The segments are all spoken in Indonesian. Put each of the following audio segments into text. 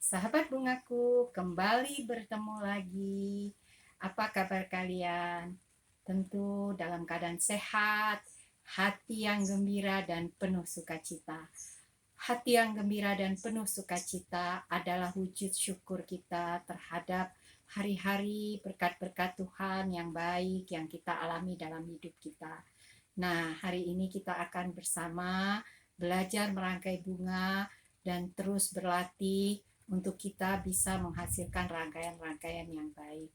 Sahabat bungaku, kembali bertemu lagi. Apa kabar kalian? Tentu dalam keadaan sehat, hati yang gembira dan penuh sukacita. Hati yang gembira dan penuh sukacita adalah wujud syukur kita terhadap hari-hari berkat-berkat Tuhan yang baik yang kita alami dalam hidup kita. Nah, hari ini kita akan bersama belajar merangkai bunga dan terus berlatih untuk kita bisa menghasilkan rangkaian-rangkaian yang baik.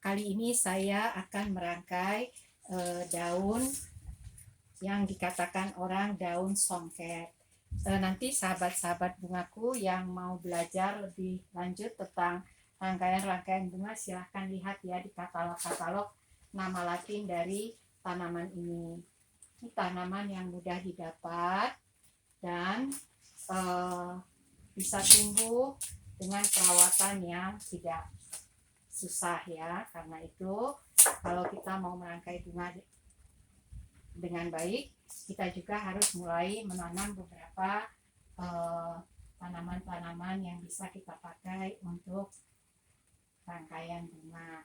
Kali ini saya akan merangkai daun yang dikatakan orang daun songket. Nanti sahabat-sahabat bungaku yang mau belajar lebih lanjut tentang rangkaian-rangkaian bunga, silahkan lihat ya di katalog-katalog nama Latin dari tanaman ini. Ini tanaman yang mudah didapat dan bisa tumbuh dengan perawatan yang tidak susah ya. Karena itu kalau kita mau merangkai bunga dengan baik, kita juga harus mulai menanam beberapa tanaman-tanaman yang bisa kita pakai untuk rangkaian bunga.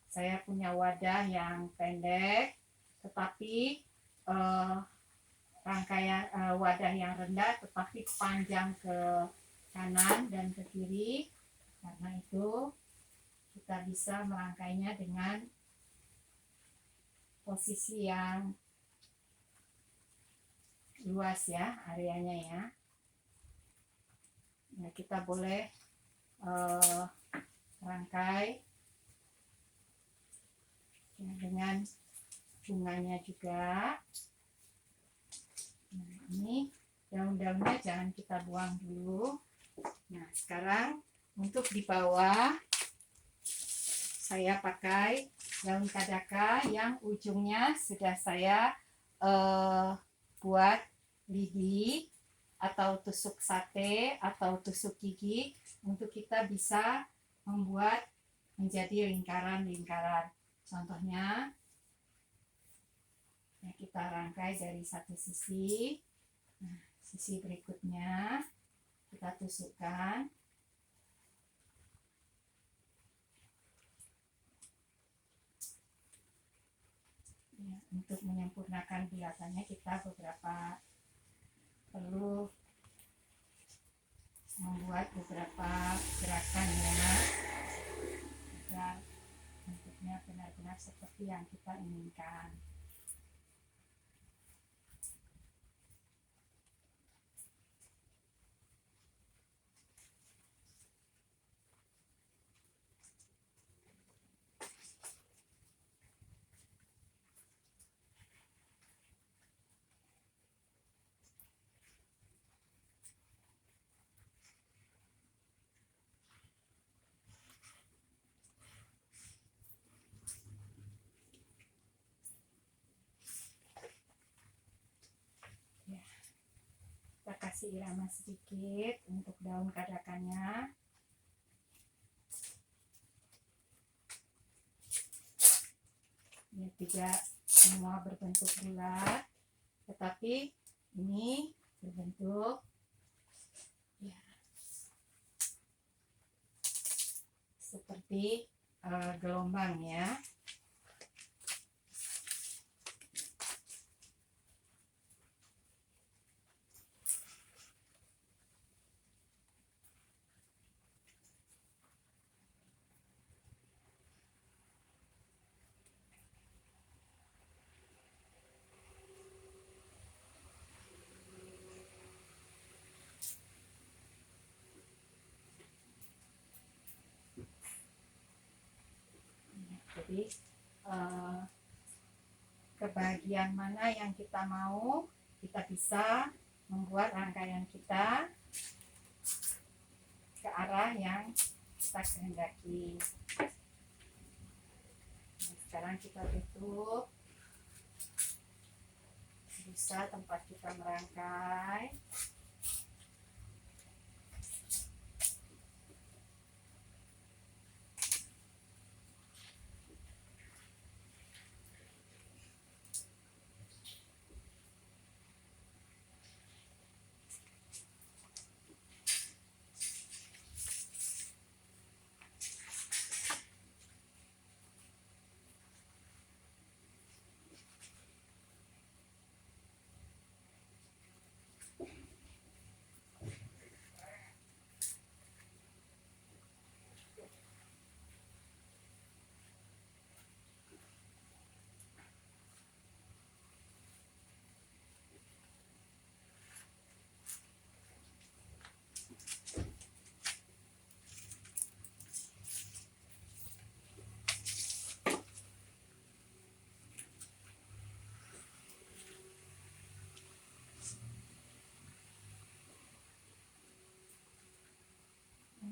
Saya punya wadah yang pendek, tetapi rangkaian wadah yang rendah tetapi panjang ke kanan dan ke kiri. Karena itu kita bisa merangkainya dengan posisi yang luas ya, areanya ya. Nah, kita boleh rangkai ya, dengan bunganya juga. Nah, ini daun-daunnya jangan kita buang dulu. Nah, sekarang untuk di bawah saya pakai daun kadaka yang ujungnya sudah saya buat lidi atau tusuk sate atau tusuk gigi untuk kita bisa membuat menjadi lingkaran-lingkaran. Contohnya ya, kita rangkai dari satu sisi. Nah, sisi berikutnya kita tusukkan. Ya, untuk menyempurnakan bulatannya kita perlu membuat beberapa gerakan ya, agar bentuknya benar-benar seperti yang kita inginkan. Kita kasih irama sedikit untuk daun kadakannya. Ya, tidak semua berbentuk bulat, tetapi ini berbentuk ya, seperti gelombang ya. Jadi kebahagiaan mana yang kita mau, kita bisa membuat rangkaian kita ke arah yang kita kehendaki. Nah, sekarang kita tutup busa tempat kita merangkai.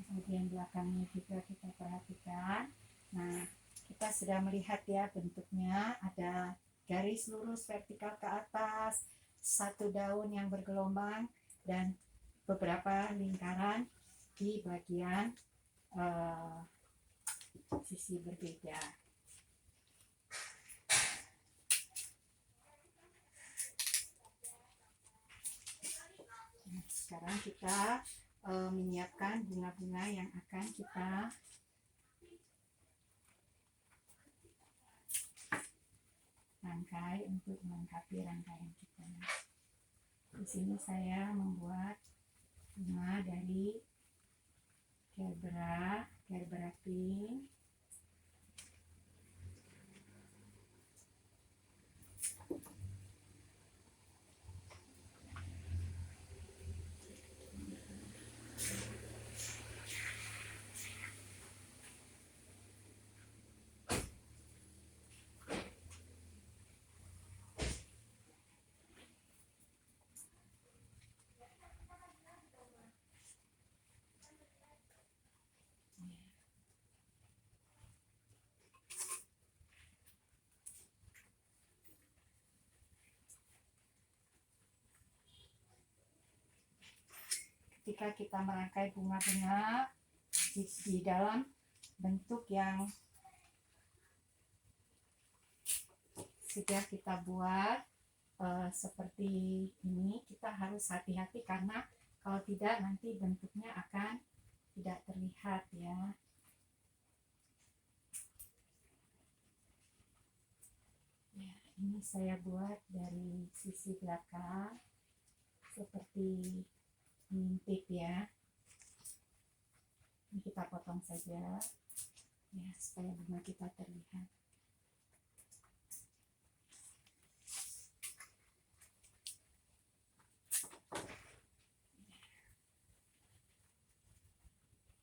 bagian belakangnya juga kita perhatikan. Nah, kita sudah melihat ya bentuknya, ada garis lurus vertikal ke atas, satu daun yang bergelombang, dan beberapa lingkaran di bagian sisi berbeda. Nah, sekarang kita menyiapkan bunga-bunga yang akan kita rangkai untuk melengkapi rangkaian kita. Di sini saya membuat bunga dari gerbera pink, ketika kita merangkai bunga-bunga di dalam bentuk yang sudah kita buat seperti ini, kita harus hati-hati karena kalau tidak nanti bentuknya akan tidak terlihat ya. Ya, ini saya buat dari sisi belakang seperti ngintip ya. Ini kita potong saja ya supaya bunga kita terlihat.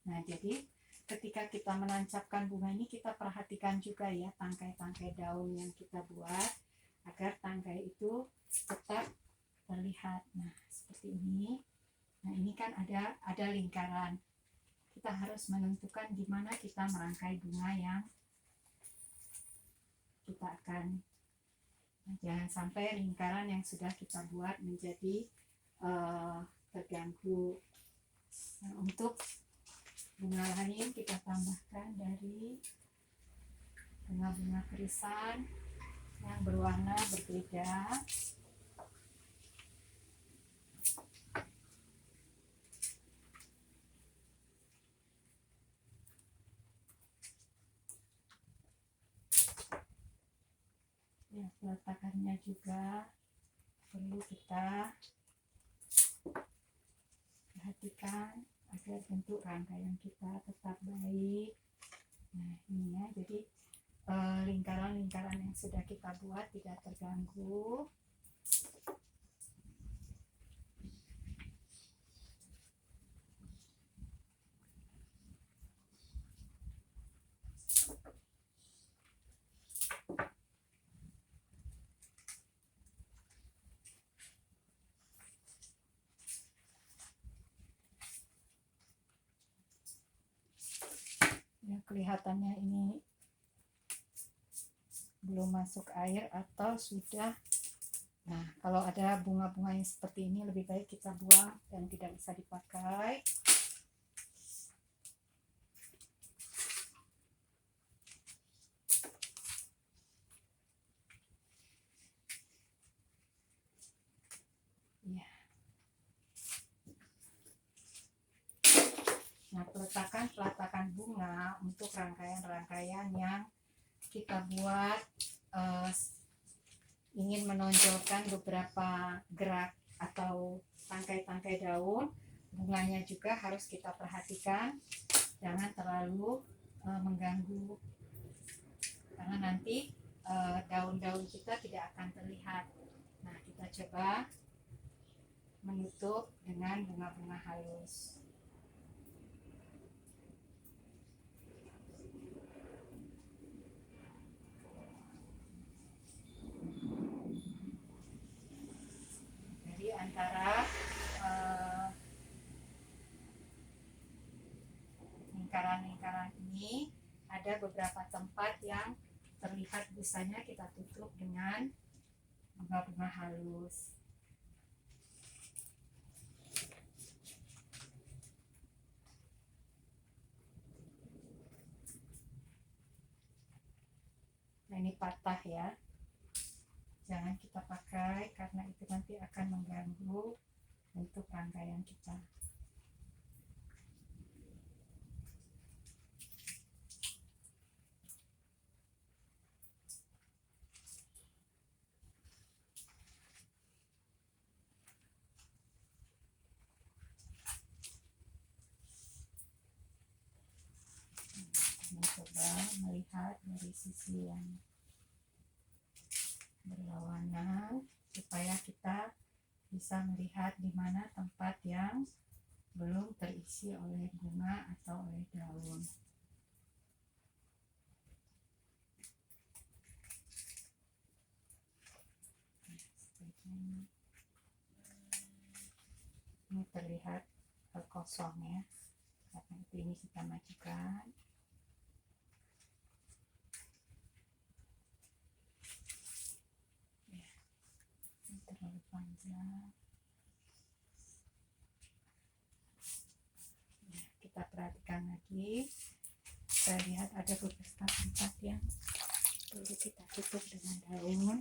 Nah, jadi ketika kita menancapkan bunga ini, kita perhatikan juga ya tangkai-tangkai daun yang kita buat agar tangkai itu tetap terlihat. Nah, seperti ini. Nah, ini kan ada lingkaran. Kita harus menentukan di mana kita merangkai bunga yang kita akan. Nah, jangan sampai lingkaran yang sudah kita buat menjadi terganggu. Nah, untuk bunga lain kita tambahkan dari bunga-bunga kerisan yang berwarna berbeda. Ya, peletakannya juga perlu kita perhatikan agar bentuk rangkaian kita tetap baik. Nah, ini ya, jadi lingkaran-lingkaran yang sudah kita buat tidak terganggu. Ya, kelihatannya ini belum masuk air atau sudah. Nah, kalau ada bunga-bunga yang seperti ini lebih baik kita buang dan tidak bisa dipakai. Ya. Nah, peletakan bunga untuk rangkaian-rangkaian yang kita buat ingin menonjolkan beberapa gerak atau tangkai-tangkai daun, bunganya juga harus kita perhatikan, jangan terlalu mengganggu, karena nanti daun-daun kita tidak akan terlihat. Nah, kita coba menutup dengan bunga-bunga halus. Jadi antara ada beberapa tempat yang terlihat busanya, kita tutup dengan bunga-bunga halus. Nah, ini patah ya, jangan kita pakai karena itu nanti akan mengganggu bentuk rangkaian kita. Coba melihat dari sisi yang berlawanan supaya kita bisa melihat di mana tempat yang belum terisi oleh bunga atau oleh daun. Ini terlihat kosong ya, karena itu ini kita majukan. Terlalu panjang ya, kita perhatikan lagi. Saya lihat ada beberapa tempat yang perlu kita tutup dengan daun.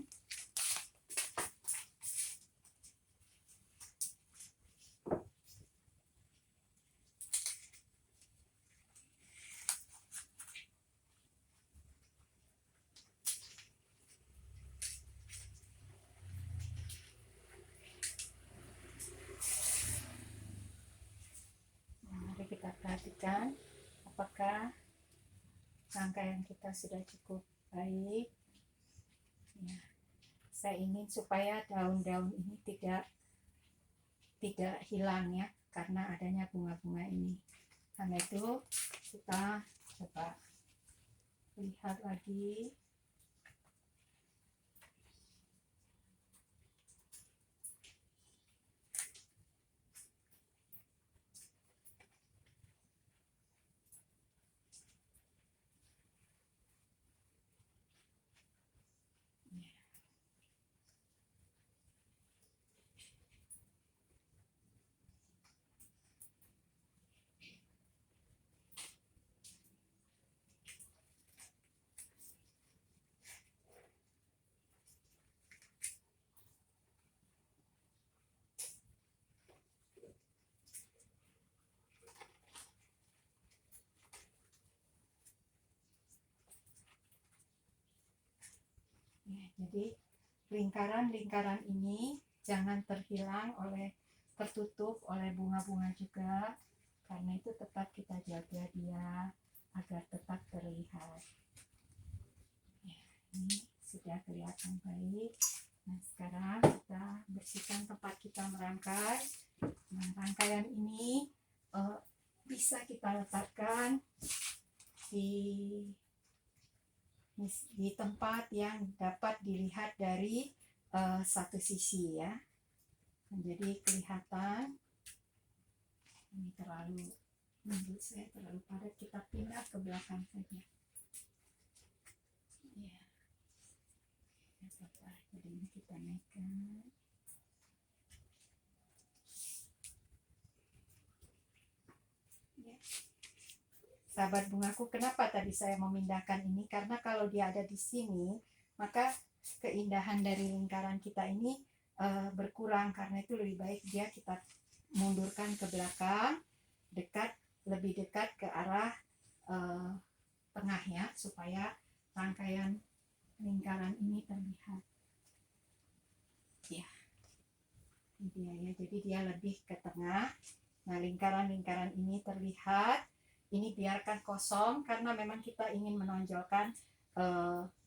Kita perhatikan apakah rangkaian kita sudah cukup baik ya. Saya ingin supaya daun-daun ini tidak hilang ya, karena adanya bunga-bunga ini. Karena itu kita coba lihat lagi. Ya, jadi lingkaran-lingkaran ini jangan tertutup oleh bunga-bunga juga, karena itu tetap kita jaga dia agar tetap terlihat. Ya, ini sudah kelihatan baik. Nah, sekarang kita bersihkan tempat kita merangkai. Nah, rangkaian ini bisa kita letakkan di tempat yang dapat dilihat dari satu sisi ya. Jadi kelihatan ini menurut saya terlalu padat, kita pindah ke belakang saja ya. Jadi ini kita naikkan. Ya. Sahabat bungaku, kenapa tadi saya memindahkan ini? Karena kalau dia ada di sini, maka keindahan dari lingkaran kita ini berkurang. Karena itu lebih baik dia kita mundurkan ke belakang, lebih dekat ke arah tengah ya, supaya rangkaian lingkaran ini terlihat. Ya, ini dia ya. Jadi dia lebih ke tengah. Nah, lingkaran-lingkaran ini terlihat. Ini biarkan kosong karena memang kita ingin menonjolkan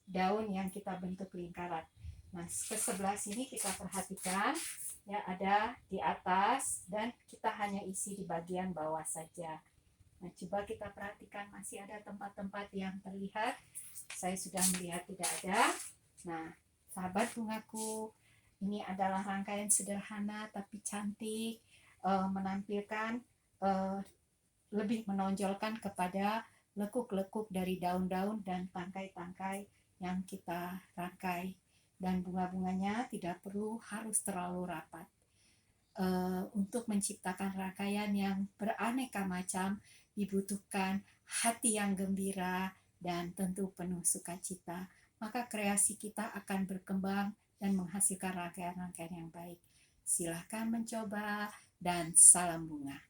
daun yang kita bentuk lingkaran. Nah, ke sebelah sini kita perhatikan ya, ada di atas dan kita hanya isi di bagian bawah saja. Nah, coba kita perhatikan, masih ada tempat-tempat yang terlihat. Saya sudah melihat tidak ada. Nah, sahabat bungaku, ini adalah rangkaian sederhana tapi cantik, menampilkan lebih menonjolkan kepada lekuk-lekuk dari daun-daun dan tangkai-tangkai yang kita rangkai. Dan bunga-bunganya tidak perlu harus terlalu rapat. Untuk menciptakan rangkaian yang beraneka macam dibutuhkan hati yang gembira dan tentu penuh sukacita. Maka kreasi kita akan berkembang dan menghasilkan rangkaian-rangkaian yang baik. Silahkan mencoba dan salam bunga.